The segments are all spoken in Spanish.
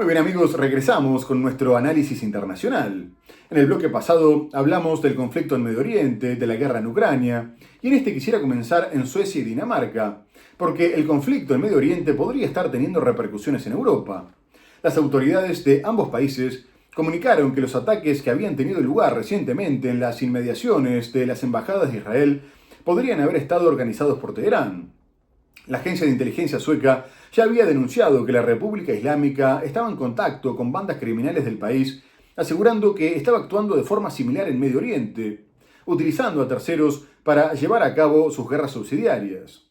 Muy bien amigos, regresamos con nuestro análisis internacional. En el bloque pasado hablamos del conflicto en Medio Oriente, de la guerra en Ucrania, y en este quisiera comenzar en Suecia y Dinamarca, porque el conflicto en Medio Oriente podría estar teniendo repercusiones en Europa. Las autoridades de ambos países comunicaron que los ataques que habían tenido lugar recientemente en las inmediaciones de las embajadas de Israel podrían haber estado organizados por Teherán. La agencia de inteligencia sueca ya había denunciado que la República Islámica estaba en contacto con bandas criminales del país, asegurando que estaba actuando de forma similar en Medio Oriente, utilizando a terceros para llevar a cabo sus guerras subsidiarias.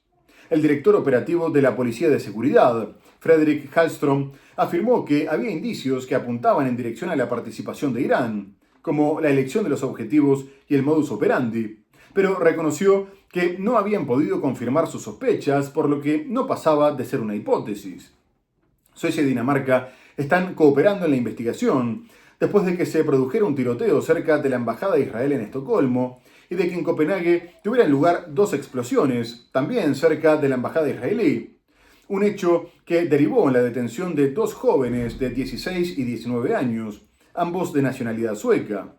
El director operativo de la Policía de Seguridad, Fredrik Hallström, afirmó que había indicios que apuntaban en dirección a la participación de Irán, como la elección de los objetivos y el modus operandi, pero reconoció que no habían podido confirmar sus sospechas, por lo que no pasaba de ser una hipótesis. Suecia y Dinamarca están cooperando en la investigación, después de que se produjera un tiroteo cerca de la Embajada de Israel en Estocolmo y de que en Copenhague tuvieran lugar 2 explosiones, también cerca de la Embajada israelí. Un hecho que derivó en la detención de 2 jóvenes de 16 y 19 años, ambos de nacionalidad sueca.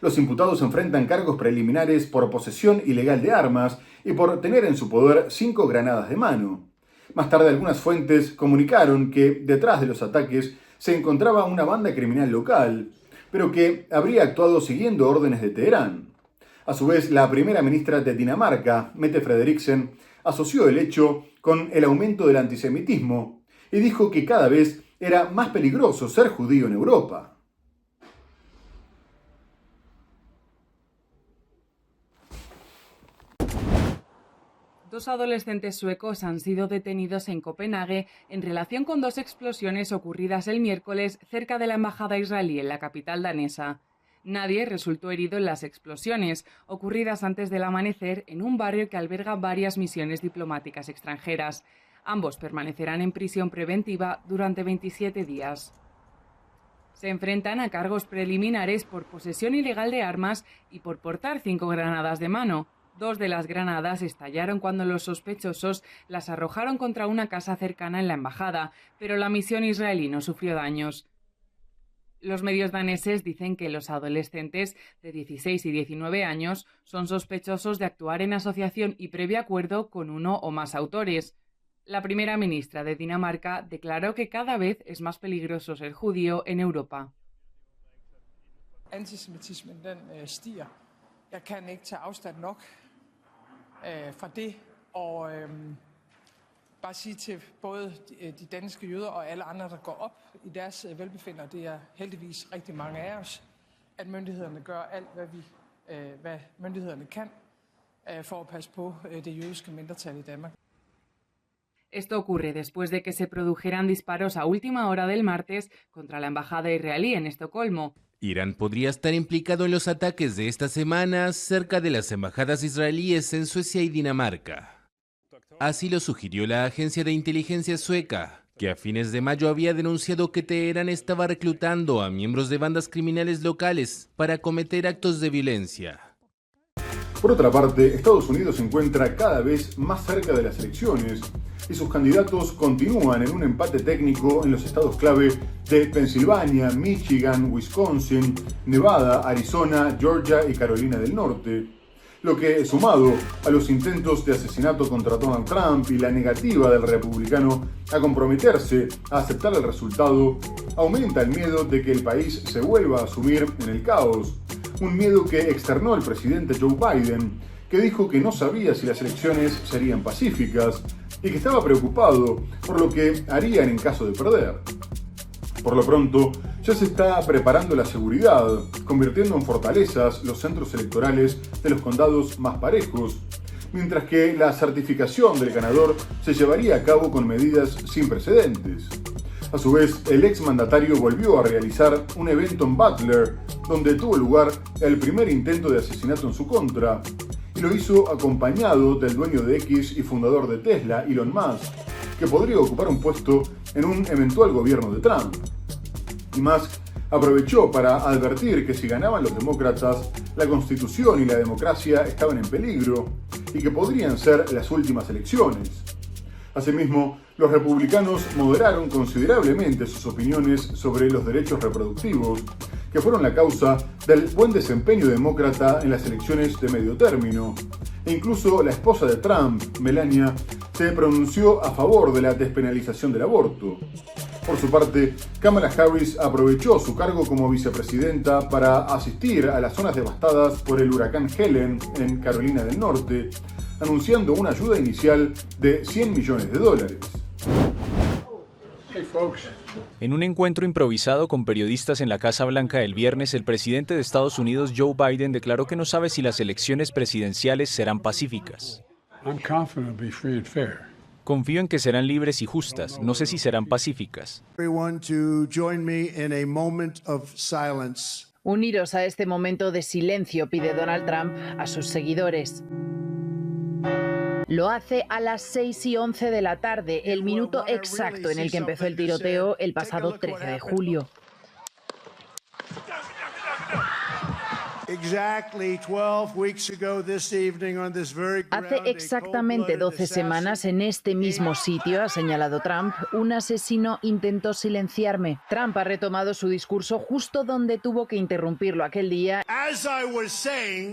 Los imputados enfrentan cargos preliminares por posesión ilegal de armas y por tener en su poder 5 granadas de mano. Más tarde, algunas fuentes comunicaron que detrás de los ataques se encontraba una banda criminal local, pero que habría actuado siguiendo órdenes de Teherán. A su vez, la primera ministra de Dinamarca, Mette Frederiksen, asoció el hecho con el aumento del antisemitismo y dijo que cada vez era más peligroso ser judío en Europa. Dos adolescentes suecos han sido detenidos en Copenhague en relación con 2 explosiones ocurridas el miércoles cerca de la embajada israelí en la capital danesa. Nadie resultó herido en las explosiones, ocurridas antes del amanecer en un barrio que alberga varias misiones diplomáticas extranjeras. Ambos permanecerán en prisión preventiva durante 27 días. Se enfrentan a cargos preliminares por posesión ilegal de armas y por portar 5 granadas de mano. 2 de las granadas estallaron cuando los sospechosos las arrojaron contra una casa cercana en la embajada, pero la misión israelí no sufrió daños. Los medios daneses dicen que los adolescentes de 16 y 19 años son sospechosos de actuar en asociación y previo acuerdo con uno o más autores. La primera ministra de Dinamarca declaró que cada vez es más peligroso ser judío en Europa. Antisemitismen stiger. Jeg kan ikke tage afstand nok fra det, og bare sige til både de danske jøder og alle andre, der går op i deres velbefindende, og det er heldigvis rigtig mange af os, at myndighederne gør alt, hvad myndighederne kan for at passe på det jødiske mindretal i Danmark. Esto ocurre después de que se produjeran disparos a última hora del martes contra la embajada israelí en Estocolmo. Irán podría estar implicado en los ataques de esta semana cerca de las embajadas israelíes en Suecia y Dinamarca. Así lo sugirió la agencia de inteligencia sueca, que a fines de mayo había denunciado que Teherán estaba reclutando a miembros de bandas criminales locales para cometer actos de violencia. Por otra parte, Estados Unidos se encuentra cada vez más cerca de las elecciones y sus candidatos continúan en un empate técnico en los estados clave de Pensilvania, Michigan, Wisconsin, Nevada, Arizona, Georgia y Carolina del Norte, lo que, sumado a los intentos de asesinato contra Donald Trump y la negativa del republicano a comprometerse a aceptar el resultado, aumenta el miedo de que el país se vuelva a sumir en el caos, un miedo que externó el presidente Joe Biden, que dijo que no sabía si las elecciones serían pacíficas y que estaba preocupado por lo que harían en caso de perder. Por lo pronto, ya se está preparando la seguridad, convirtiendo en fortalezas los centros electorales de los condados más parejos, mientras que la certificación del ganador se llevaría a cabo con medidas sin precedentes. A su vez, el exmandatario volvió a realizar un evento en Butler, donde tuvo lugar el primer intento de asesinato en su contra, y lo hizo acompañado del dueño de X y fundador de Tesla, Elon Musk, que podría ocupar un puesto en un eventual gobierno de Trump. Y Musk aprovechó para advertir que si ganaban los demócratas, la Constitución y la democracia estaban en peligro y que podrían ser las últimas elecciones. Asimismo, los republicanos moderaron considerablemente sus opiniones sobre los derechos reproductivos, que fueron la causa del buen desempeño demócrata en las elecciones de medio término. E incluso la esposa de Trump, Melania, se pronunció a favor de la despenalización del aborto. Por su parte, Kamala Harris aprovechó su cargo como vicepresidenta para asistir a las zonas devastadas por el huracán Helen en Carolina del Norte, anunciando una ayuda inicial de $100 millones. En un encuentro improvisado con periodistas en la Casa Blanca el viernes, el presidente de Estados Unidos, Joe Biden, declaró que no sabe si las elecciones presidenciales serán pacíficas. Confío en que serán libres y justas, no sé si serán pacíficas. Uniros a este momento de silencio, pide Donald Trump a sus seguidores. Lo hace a las 6:11 de la tarde, el minuto exacto en el que empezó el tiroteo el pasado 13 de julio. Hace exactamente 12 semanas, en este mismo sitio, ha señalado Trump, un asesino intentó silenciarme. Trump ha retomado su discurso justo donde tuvo que interrumpirlo aquel día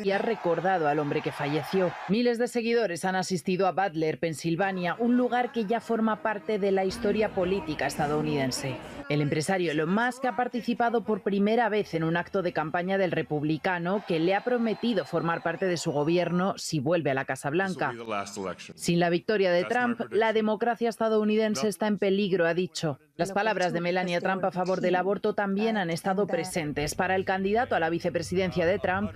y ha recordado al hombre que falleció. Miles de seguidores han asistido a Butler, Pensilvania, un lugar que ya forma parte de la historia política estadounidense. El empresario Elon Musk ha participado por primera vez en un acto de campaña del republicano que le ha prometido formar parte de su gobierno si vuelve a la Casa Blanca. Sin la victoria de Trump, la democracia estadounidense está en peligro, ha dicho. Las palabras de Melania Trump a favor del aborto también han estado presentes. Para el candidato a la vicepresidencia de Trump,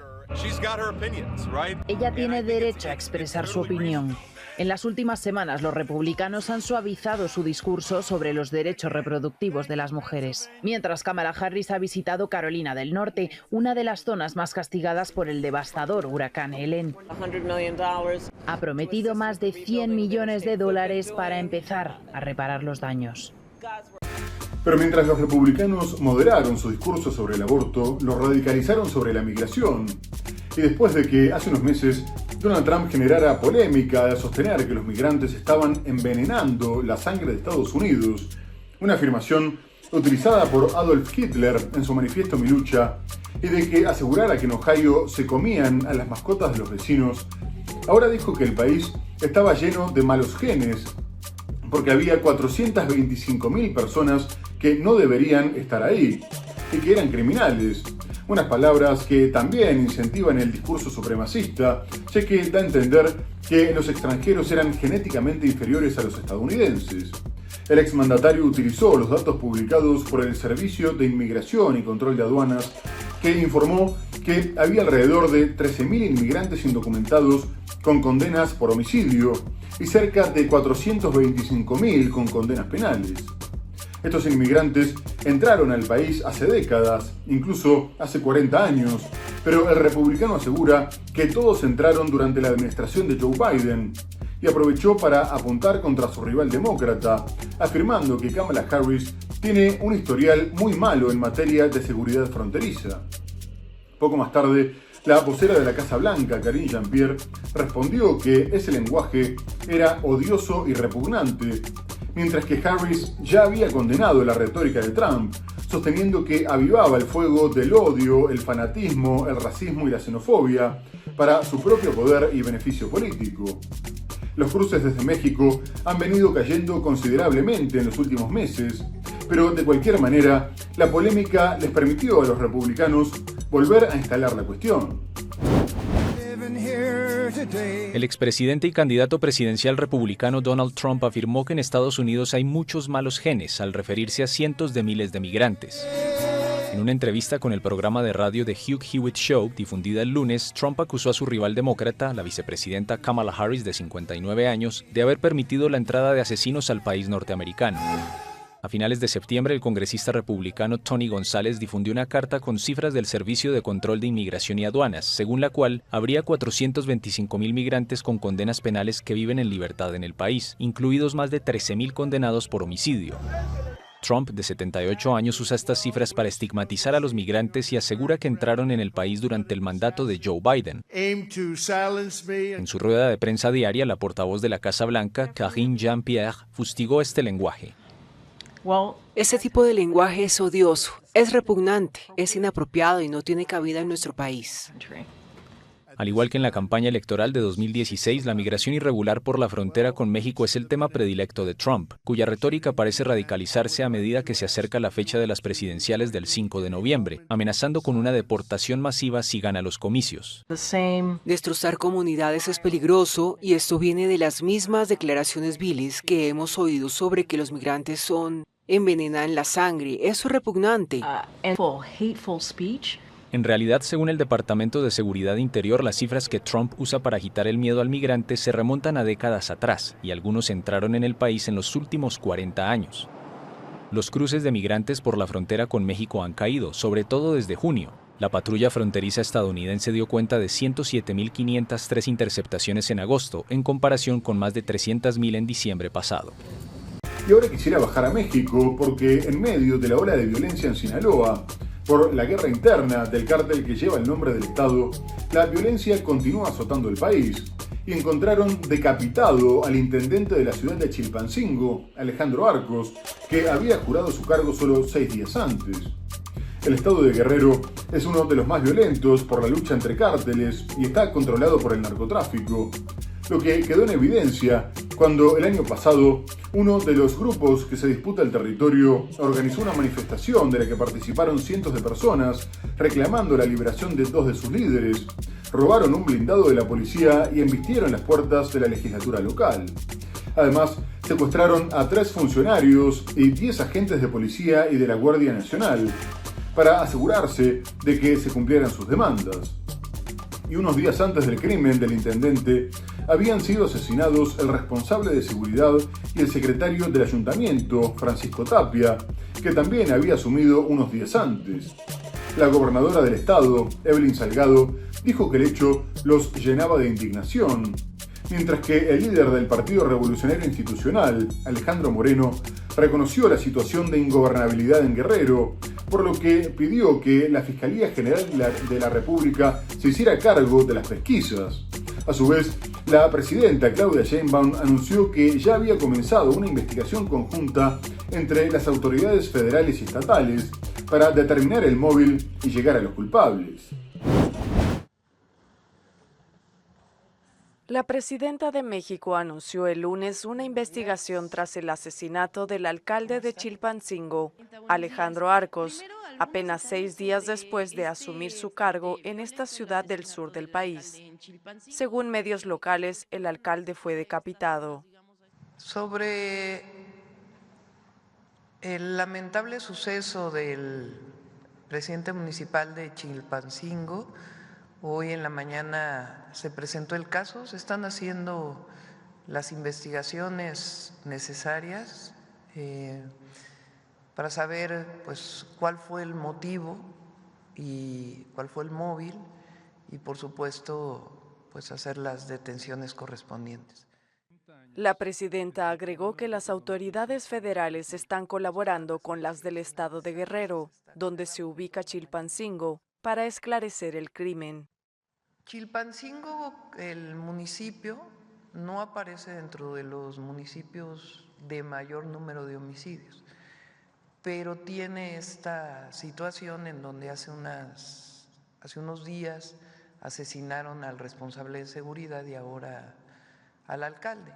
ella tiene derecho a expresar su opinión. En las últimas semanas, los republicanos han suavizado su discurso sobre los derechos reproductivos de las mujeres. Mientras, Kamala Harris ha visitado Carolina del Norte, una de las zonas más castigadas por el devastador huracán Helen. Ha prometido más de $100 millones para empezar a reparar los daños. Pero mientras los republicanos moderaron su discurso sobre el aborto, lo radicalizaron sobre la migración. Y después de que hace unos meses Donald Trump generara polémica al sostener que los migrantes estaban envenenando la sangre de Estados Unidos, una afirmación utilizada por Adolf Hitler en su manifiesto Mi Lucha, y de que asegurara que en Ohio se comían a las mascotas de los vecinos, ahora dijo que el país estaba lleno de malos genes, porque había 425.000 personas que no deberían estar ahí y que eran criminales. Unas palabras que también incentivan el discurso supremacista, ya que da a entender que los extranjeros eran genéticamente inferiores a los estadounidenses. El exmandatario utilizó los datos publicados por el Servicio de Inmigración y Control de Aduanas, que informó que había alrededor de 13.000 inmigrantes indocumentados con condenas por homicidio y cerca de 425.000 con condenas penales. Estos inmigrantes entraron al país hace décadas, incluso hace 40 años, pero el republicano asegura que todos entraron durante la administración de Joe Biden y aprovechó para apuntar contra su rival demócrata, afirmando que Kamala Harris tiene un historial muy malo en materia de seguridad fronteriza. Poco más tarde, la vocera de la Casa Blanca, Karine Jean-Pierre, respondió que ese lenguaje era odioso y repugnante, mientras que Harris ya había condenado la retórica de Trump, sosteniendo que avivaba el fuego del odio, el fanatismo, el racismo y la xenofobia para su propio poder y beneficio político. Los cruces desde México han venido cayendo considerablemente en los últimos meses, pero de cualquier manera, la polémica les permitió a los republicanos volver a instalar la cuestión. El expresidente y candidato presidencial republicano Donald Trump afirmó que en Estados Unidos hay muchos malos genes al referirse a cientos de miles de migrantes. En una entrevista con el programa de radio The Hugh Hewitt Show, difundida el lunes, Trump acusó a su rival demócrata, la vicepresidenta Kamala Harris, de 59 años, de haber permitido la entrada de asesinos al país norteamericano. A finales de septiembre, el congresista republicano Tony González difundió una carta con cifras del Servicio de Control de Inmigración y Aduanas, según la cual habría 425.000 migrantes con condenas penales que viven en libertad en el país, incluidos más de 13.000 condenados por homicidio. Trump, de 78 años, usa estas cifras para estigmatizar a los migrantes y asegura que entraron en el país durante el mandato de Joe Biden. En su rueda de prensa diaria, la portavoz de la Casa Blanca, Karine Jean-Pierre, fustigó este lenguaje. Ese tipo de lenguaje es odioso, es repugnante, es inapropiado y no tiene cabida en nuestro país. Al igual que en la campaña electoral de 2016, la migración irregular por la frontera con México es el tema predilecto de Trump, cuya retórica parece radicalizarse a medida que se acerca la fecha de las presidenciales del 5 de noviembre, amenazando con una deportación masiva si gana los comicios. Destrozar comunidades es peligroso y esto viene de las mismas declaraciones viles que hemos oído sobre que los migrantes envenenan la sangre. Eso es repugnante. En realidad, según el Departamento de Seguridad Interior, las cifras que Trump usa para agitar el miedo al migrante se remontan a décadas atrás, y algunos entraron en el país en los últimos 40 años. Los cruces de migrantes por la frontera con México han caído, sobre todo desde junio. La patrulla fronteriza estadounidense dio cuenta de 107.503 interceptaciones en agosto, en comparación con más de 300.000 en diciembre pasado. Y ahora quisiera bajar a México porque en medio de la ola de violencia en Sinaloa, por la guerra interna del cártel que lleva el nombre del Estado, la violencia continúa azotando el país y encontraron decapitado al intendente de la ciudad de Chilpancingo, Alejandro Arcos, que había jurado su cargo solo 6 días antes. El estado de Guerrero es uno de los más violentos por la lucha entre cárteles y está controlado por el narcotráfico, lo que quedó en evidencia cuando el año pasado uno de los grupos que se disputa el territorio organizó una manifestación de la que participaron cientos de personas reclamando la liberación de 2 de sus líderes, robaron un blindado de la policía y embistieron las puertas de la legislatura local. Además, secuestraron a 3 funcionarios y 10 agentes de policía y de la Guardia Nacional para asegurarse de que se cumplieran sus demandas. Y unos días antes del crimen del intendente, habían sido asesinados el responsable de seguridad y el secretario del ayuntamiento, Francisco Tapia, que también había asumido unos días antes. La gobernadora del estado, Evelyn Salgado, dijo que el hecho los llenaba de indignación, mientras que el líder del Partido Revolucionario Institucional, Alejandro Moreno, reconoció la situación de ingobernabilidad en Guerrero, por lo que pidió que la Fiscalía General de la República se hiciera cargo de las pesquisas. A su vez, la presidenta Claudia Sheinbaum anunció que ya había comenzado una investigación conjunta entre las autoridades federales y estatales para determinar el móvil y llegar a los culpables. La presidenta de México anunció el lunes una investigación tras el asesinato del alcalde de Chilpancingo, Alejandro Arcos, apenas 6 días después de asumir su cargo en esta ciudad del sur del país. Según medios locales, el alcalde fue decapitado. Sobre el lamentable suceso del presidente municipal de Chilpancingo, hoy en la mañana se presentó el caso, se están haciendo las investigaciones necesarias para saber pues cuál fue el motivo y cuál fue el móvil y por supuesto pues hacer las detenciones correspondientes. La presidenta agregó que las autoridades federales están colaborando con las del estado de Guerrero, donde se ubica Chilpancingo, para esclarecer el crimen. Chilpancingo, el municipio, no aparece dentro de los municipios de mayor número de homicidios, pero tiene esta situación en donde hace unos días asesinaron al responsable de seguridad y ahora al alcalde.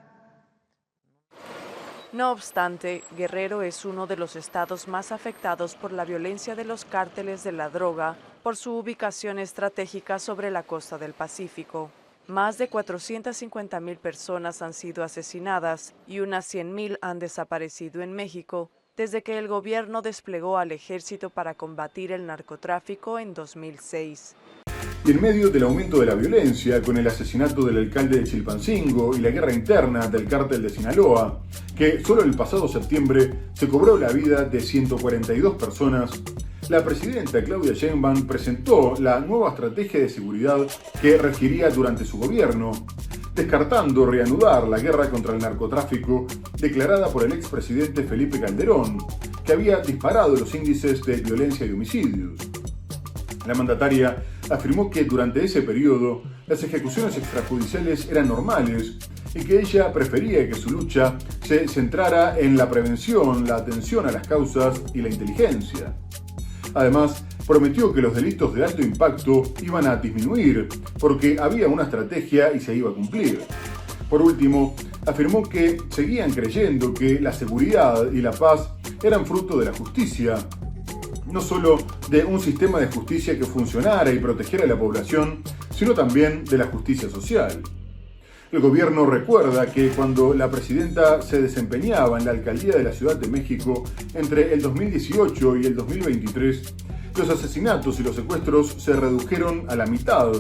No obstante, Guerrero es uno de los estados más afectados por la violencia de los cárteles de la droga por su ubicación estratégica sobre la costa del Pacífico. Más de 450,000 personas han sido asesinadas y unas 100,000 han desaparecido en México desde que el gobierno desplegó al ejército para combatir el narcotráfico en 2006. Y en medio del aumento de la violencia, con el asesinato del alcalde de Chilpancingo y la guerra interna del cártel de Sinaloa, que solo el pasado septiembre se cobró la vida de 142 personas, la presidenta Claudia Sheinbaum presentó la nueva estrategia de seguridad que regiría durante su gobierno, descartando reanudar la guerra contra el narcotráfico declarada por el expresidente Felipe Calderón, que había disparado los índices de violencia y homicidios. La mandataria afirmó que durante ese periodo las ejecuciones extrajudiciales eran normales y que ella prefería que su lucha se centrara en la prevención, la atención a las causas y la inteligencia. Además, prometió que los delitos de alto impacto iban a disminuir porque había una estrategia y se iba a cumplir. Por último, afirmó que seguían creyendo que la seguridad y la paz eran fruto de la justicia, no solo de un sistema de justicia que funcionara y protegiera a la población, sino también de la justicia social. El gobierno recuerda que cuando la presidenta se desempeñaba en la alcaldía de la Ciudad de México entre el 2018 y el 2023, los asesinatos y los secuestros se redujeron a la mitad,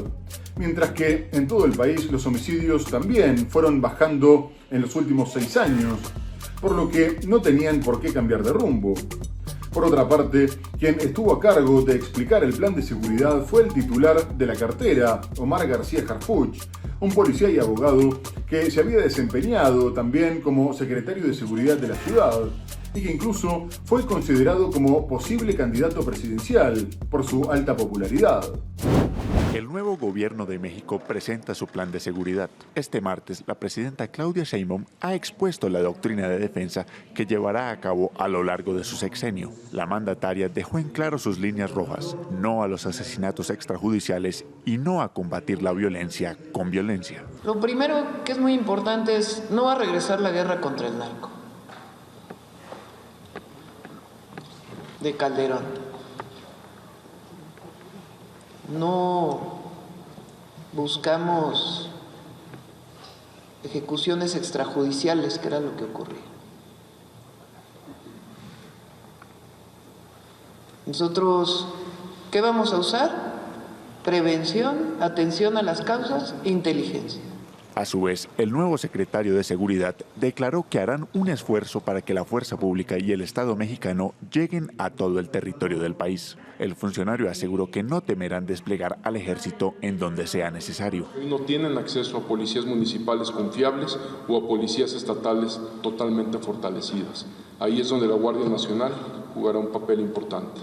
mientras que en todo el país los homicidios también fueron bajando en los últimos 6 años, por lo que no tenían por qué cambiar de rumbo. Por otra parte, quien estuvo a cargo de explicar el plan de seguridad fue el titular de la cartera, Omar García Harfuch, un policía y abogado que se había desempeñado también como secretario de seguridad de la ciudad y que incluso fue considerado como posible candidato presidencial por su alta popularidad. El nuevo gobierno de México presenta su plan de seguridad. Este martes, la presidenta Claudia Sheinbaum ha expuesto la doctrina de defensa que llevará a cabo a lo largo de su sexenio. La mandataria dejó en claro sus líneas rojas: no a los asesinatos extrajudiciales y no a combatir la violencia con violencia. Lo primero que es muy importante es no va a regresar la guerra contra el narco de Calderón. No buscamos ejecuciones extrajudiciales, que era lo que ocurría. Nosotros, ¿qué vamos a usar? Prevención, atención a las causas, inteligencia. A su vez, el nuevo secretario de Seguridad declaró que harán un esfuerzo para que la fuerza pública y el Estado mexicano lleguen a todo el territorio del país. El funcionario aseguró que no temerán desplegar al ejército en donde sea necesario. No tienen acceso a policías municipales confiables o a policías estatales totalmente fortalecidas. Ahí es donde la Guardia Nacional jugará un papel importante.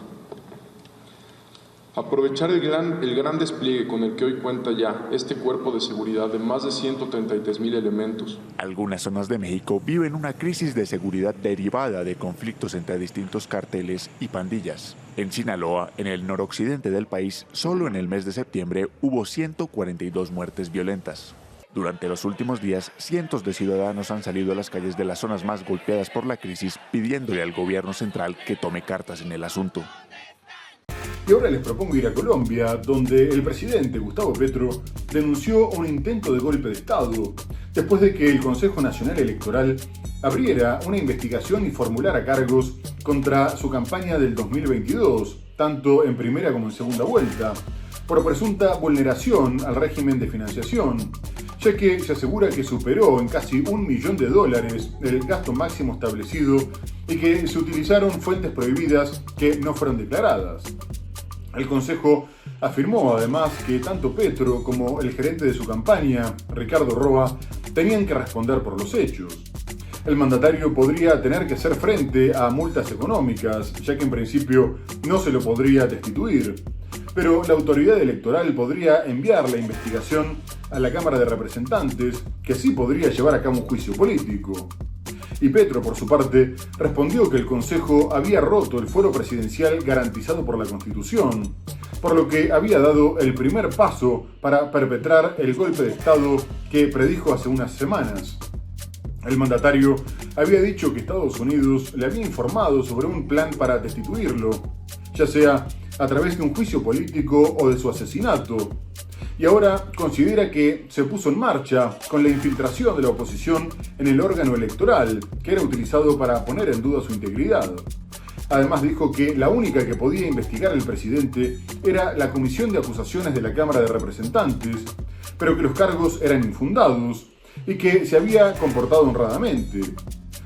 Aprovechar el gran despliegue con el que hoy cuenta ya este cuerpo de seguridad de más de 133,000 elementos. Algunas zonas de México viven una crisis de seguridad derivada de conflictos entre distintos cárteles y pandillas. En Sinaloa, en el noroccidente del país, solo en el mes de septiembre hubo 142 muertes violentas. Durante los últimos días, cientos de ciudadanos han salido a las calles de las zonas más golpeadas por la crisis, pidiéndole al gobierno central que tome cartas en el asunto. Y ahora les propongo ir a Colombia, donde el presidente Gustavo Petro denunció un intento de golpe de Estado, después de que el Consejo Nacional Electoral abriera una investigación y formulara cargos contra su campaña del 2022, tanto en primera como en segunda vuelta, por presunta vulneración al régimen de financiación, ya que se asegura que superó en casi $1 millón el gasto máximo establecido y que se utilizaron fuentes prohibidas que no fueron declaradas. El Consejo afirmó además que tanto Petro como el gerente de su campaña, Ricardo Roa, tenían que responder por los hechos. El mandatario podría tener que hacer frente a multas económicas, ya que en principio no se lo podría destituir. Pero la autoridad electoral podría enviar la investigación a la Cámara de Representantes, que sí podría llevar a cabo un juicio político. Y Petro, por su parte, respondió que el Consejo había roto el fuero presidencial garantizado por la Constitución, por lo que había dado el primer paso para perpetrar el golpe de Estado que predijo hace unas semanas. El mandatario había dicho que Estados Unidos le había informado sobre un plan para destituirlo, ya sea a través de un juicio político o de su asesinato, y ahora considera que se puso en marcha con la infiltración de la oposición en el órgano electoral, que era utilizado para poner en duda su integridad. Además dijo que la única que podía investigar al presidente era la Comisión de Acusaciones de la Cámara de Representantes, pero que los cargos eran infundados y que se había comportado honradamente.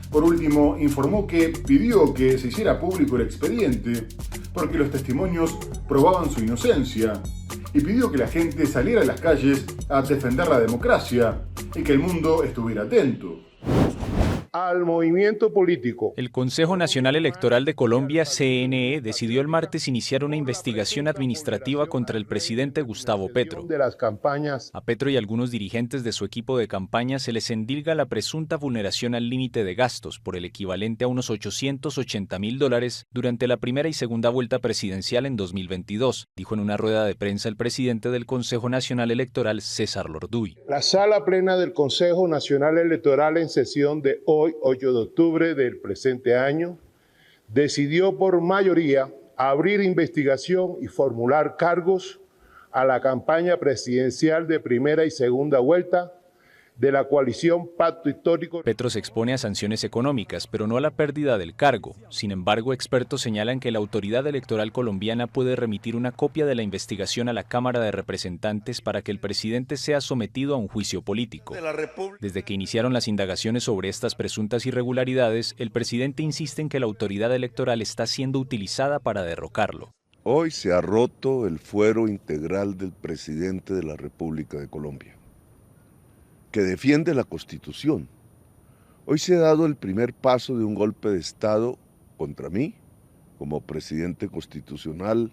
Por último, informó que pidió que se hiciera público el expediente porque los testimonios probaban su inocencia, y pidió que la gente saliera a las calles a defender la democracia y que el mundo estuviera atento. al movimiento político. El Consejo Nacional Electoral de Colombia, CNE, decidió el martes iniciar una investigación administrativa contra el presidente Gustavo Petro. De las campañas. A Petro y algunos dirigentes de su equipo de campaña se les endilga la presunta vulneración al límite de gastos por el equivalente a unos $880.000 durante la primera y segunda vuelta presidencial en 2022, dijo en una rueda de prensa el presidente del Consejo Nacional Electoral, César Lorduy. La sala plena del Consejo Nacional Electoral en sesión de hoy, 8 de octubre del presente año, decidió por mayoría abrir investigación y formular cargos a la campaña presidencial de primera y segunda vuelta de la coalición Pacto Histórico. Petro se expone a sanciones económicas, pero no a la pérdida del cargo. Sin embargo, expertos señalan que la autoridad electoral colombiana puede remitir una copia de la investigación a la Cámara de Representantes para que el presidente sea sometido a un juicio político. Desde que iniciaron las indagaciones sobre estas presuntas irregularidades, el presidente insiste en que la autoridad electoral está siendo utilizada para derrocarlo. Hoy se ha roto el fuero integral del presidente de la República de Colombia, que defiende la Constitución. Hoy se ha dado el primer paso de un golpe de Estado contra mí, como presidente constitucional,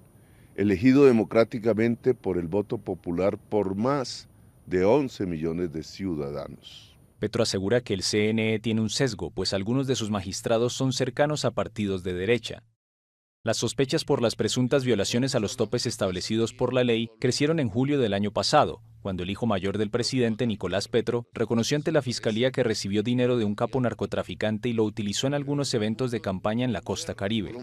elegido democráticamente por el voto popular por más de 11 millones de ciudadanos. Petro asegura que el CNE tiene un sesgo, pues algunos de sus magistrados son cercanos a partidos de derecha. Las sospechas por las presuntas violaciones a los topes establecidos por la ley crecieron en julio del año pasado, cuando el hijo mayor del presidente, Nicolás Petro, reconoció ante la Fiscalía que recibió dinero de un capo narcotraficante y lo utilizó en algunos eventos de campaña en la costa caribe.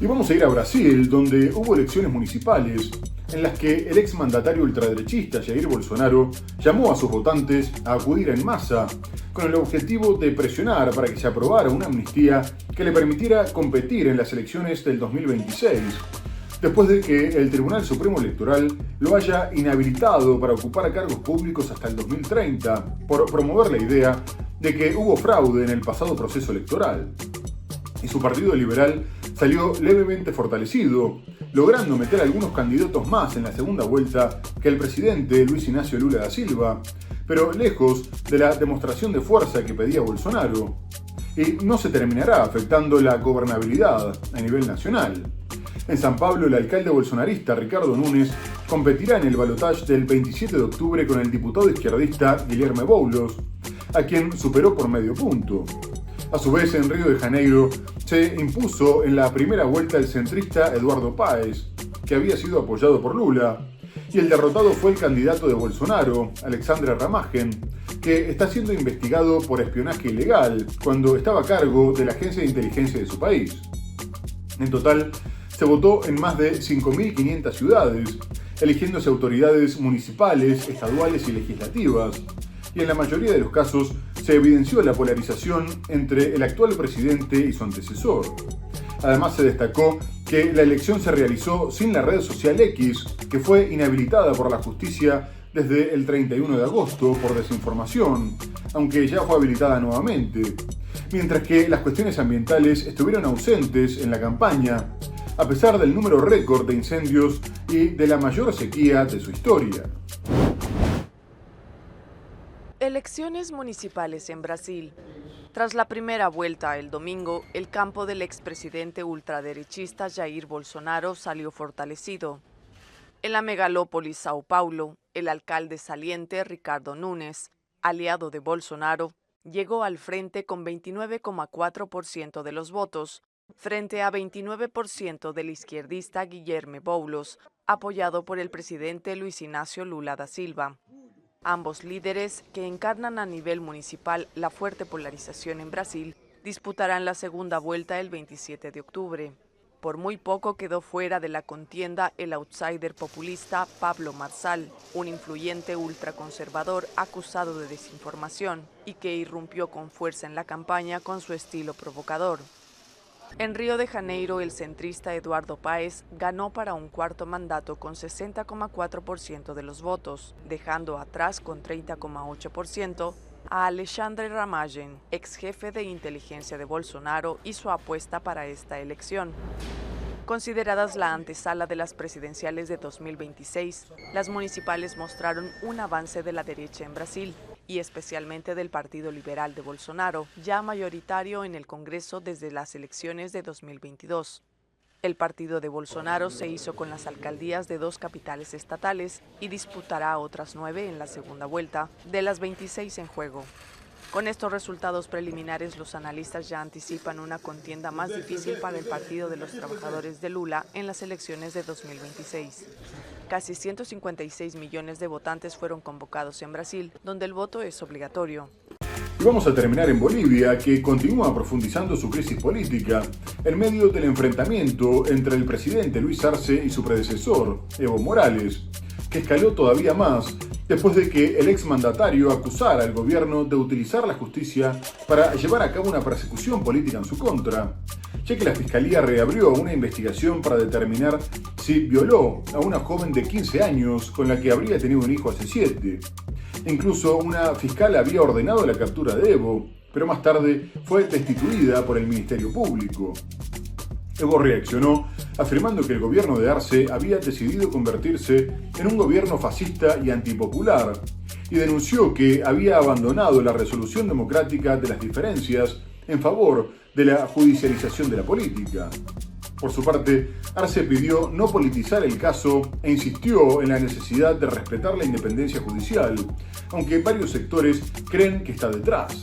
Y vamos a ir a Brasil, donde hubo elecciones municipales en las que el exmandatario ultraderechista Jair Bolsonaro llamó a sus votantes a acudir en masa con el objetivo de presionar para que se aprobara una amnistía que le permitiera competir en las elecciones del 2026, después de que el Tribunal Supremo Electoral lo haya inhabilitado para ocupar cargos públicos hasta el 2030 por promover la idea de que hubo fraude en el pasado proceso electoral. Y su partido liberal salió levemente fortalecido, logrando meter algunos candidatos más en la segunda vuelta que el presidente Luis Ignacio Lula da Silva, pero lejos de la demostración de fuerza que pedía Bolsonaro. Y no se terminará afectando la gobernabilidad a nivel nacional. En San Pablo, el alcalde bolsonarista Ricardo Nunes competirá en el balotaje del 27 de octubre con el diputado izquierdista Guilherme Boulos, a quien superó por medio punto. A su vez, en Río de Janeiro se impuso en la primera vuelta el centrista Eduardo Paes, que había sido apoyado por Lula, y el derrotado fue el candidato de Bolsonaro, Alexandre Ramagen, que está siendo investigado por espionaje ilegal cuando estaba a cargo de la agencia de inteligencia de su país. En total, se votó en más de 5.500 ciudades, eligiéndose autoridades municipales, estaduales y legislativas, y en la mayoría de los casos se evidenció la polarización entre el actual presidente y su antecesor. Además, se destacó que la elección se realizó sin la red social X, que fue inhabilitada por la justicia desde el 31 de agosto por desinformación, aunque ya fue habilitada nuevamente, mientras que las cuestiones ambientales estuvieron ausentes en la campaña, a pesar del número récord de incendios y de la mayor sequía de su historia. Elecciones municipales en Brasil. Tras la primera vuelta el domingo, el campo del expresidente ultraderechista Jair Bolsonaro salió fortalecido. En la megalópolis Sao Paulo, el alcalde saliente Ricardo Nunes, aliado de Bolsonaro, llegó al frente con 29,4% de los votos, frente a 29% del izquierdista Guilherme Boulos, apoyado por el presidente Luis Ignacio Lula da Silva. Ambos líderes, que encarnan a nivel municipal la fuerte polarización en Brasil, disputarán la segunda vuelta el 27 de octubre. Por muy poco quedó fuera de la contienda el outsider populista Pablo Marçal, un influyente ultraconservador acusado de desinformación y que irrumpió con fuerza en la campaña con su estilo provocador. En Río de Janeiro, el centrista Eduardo Paes ganó para un cuarto mandato con 60,4% de los votos, dejando atrás con 30,8% a Alexandre Ramagen, ex jefe de inteligencia de Bolsonaro y su apuesta para esta elección. Consideradas la antesala de las presidenciales de 2026, las municipales mostraron un avance de la derecha en Brasil y especialmente del Partido Liberal de Bolsonaro, ya mayoritario en el Congreso desde las elecciones de 2022. El partido de Bolsonaro se hizo con las alcaldías de 2 capitales estatales y disputará otras 9 en la segunda vuelta, de las 26 en juego. Con estos resultados preliminares, los analistas ya anticipan una contienda más difícil para el Partido de los Trabajadores de Lula en las elecciones de 2026. Casi 156 millones de votantes fueron convocados en Brasil, donde el voto es obligatorio. Y vamos a terminar en Bolivia, que continúa profundizando su crisis política en medio del enfrentamiento entre el presidente Luis Arce y su predecesor, Evo Morales, que escaló todavía más después de que el exmandatario acusara al gobierno de utilizar la justicia para llevar a cabo una persecución política en su contra, ya que la Fiscalía reabrió una investigación para determinar si violó a una joven de 15 años con la que habría tenido un hijo hace 7. Incluso una fiscal había ordenado la captura de Evo, pero más tarde fue destituida por el Ministerio Público. Evo reaccionó afirmando que el gobierno de Arce había decidido convertirse en un gobierno fascista y antipopular, y denunció que había abandonado la resolución democrática de las diferencias en favor de la judicialización de la política. Por su parte, Arce pidió no politizar el caso e insistió en la necesidad de respetar la independencia judicial, aunque varios sectores creen que está detrás.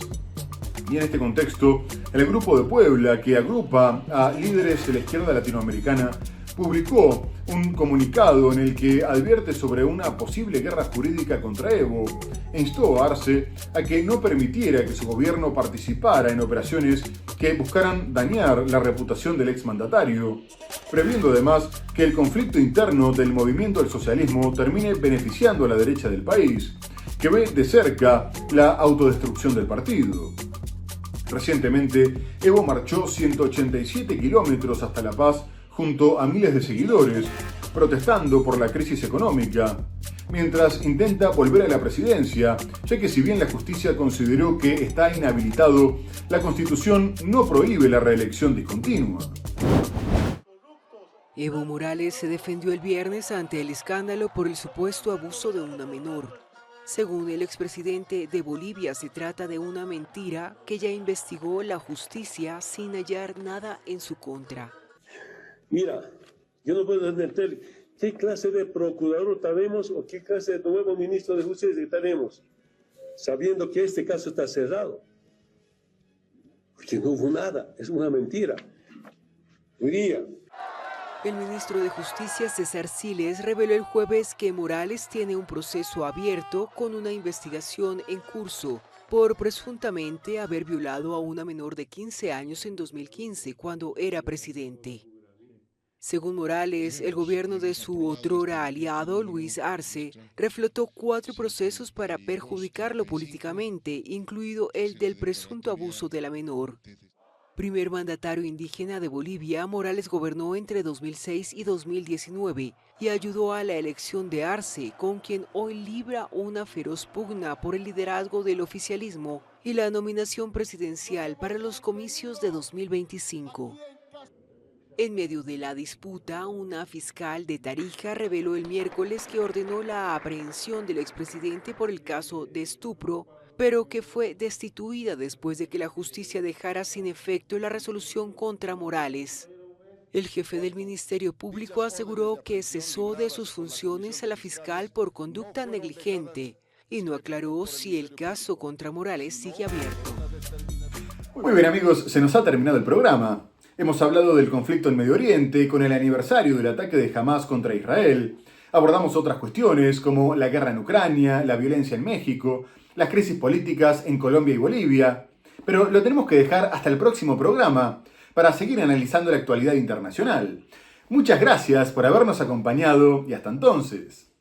Y en este contexto, el Grupo de Puebla, que agrupa a líderes de la izquierda latinoamericana, publicó un comunicado en el que advierte sobre una posible guerra jurídica contra Evo e instó a Arce a que no permitiera que su gobierno participara en operaciones que buscaran dañar la reputación del exmandatario, previendo además que el conflicto interno del movimiento del socialismo termine beneficiando a la derecha del país, que ve de cerca la autodestrucción del partido. Recientemente, Evo marchó 187 kilómetros hasta La Paz junto a miles de seguidores, protestando por la crisis económica, mientras intenta volver a la presidencia, ya que si bien la justicia consideró que está inhabilitado, la Constitución no prohíbe la reelección discontinua. Evo Morales se defendió el viernes ante el escándalo por el supuesto abuso de una menor. Según el expresidente de Bolivia, se trata de una mentira que ya investigó la justicia sin hallar nada en su contra. Mira, yo no puedo entender qué clase de procurador tenemos o qué clase de nuevo ministro de Justicia tenemos, sabiendo que este caso está cerrado. Porque no hubo nada, es una mentira. Diría. El ministro de Justicia, César Siles, reveló el jueves que Morales tiene un proceso abierto con una investigación en curso por presuntamente haber violado a una menor de 15 años en 2015, cuando era presidente. Según Morales, el gobierno de su otrora aliado, Luis Arce, reflotó 4 procesos para perjudicarlo políticamente, incluido el del presunto abuso de la menor. Primer mandatario indígena de Bolivia, Morales gobernó entre 2006 y 2019 y ayudó a la elección de Arce, con quien hoy libra una feroz pugna por el liderazgo del oficialismo y la nominación presidencial para los comicios de 2025. En medio de la disputa, una fiscal de Tarija reveló el miércoles que ordenó la aprehensión del expresidente por el caso de estupro, pero que fue destituida después de que la justicia dejara sin efecto la resolución contra Morales. El jefe del Ministerio Público aseguró que cesó de sus funciones a la fiscal por conducta negligente y no aclaró si el caso contra Morales sigue abierto. Muy bien amigos, se nos ha terminado el programa. Hemos hablado del conflicto en Medio Oriente con el aniversario del ataque de Hamas contra Israel. Abordamos otras cuestiones como la guerra en Ucrania, la violencia en México, las crisis políticas en Colombia y Bolivia, pero lo tenemos que dejar hasta el próximo programa para seguir analizando la actualidad internacional. Muchas gracias por habernos acompañado y hasta entonces.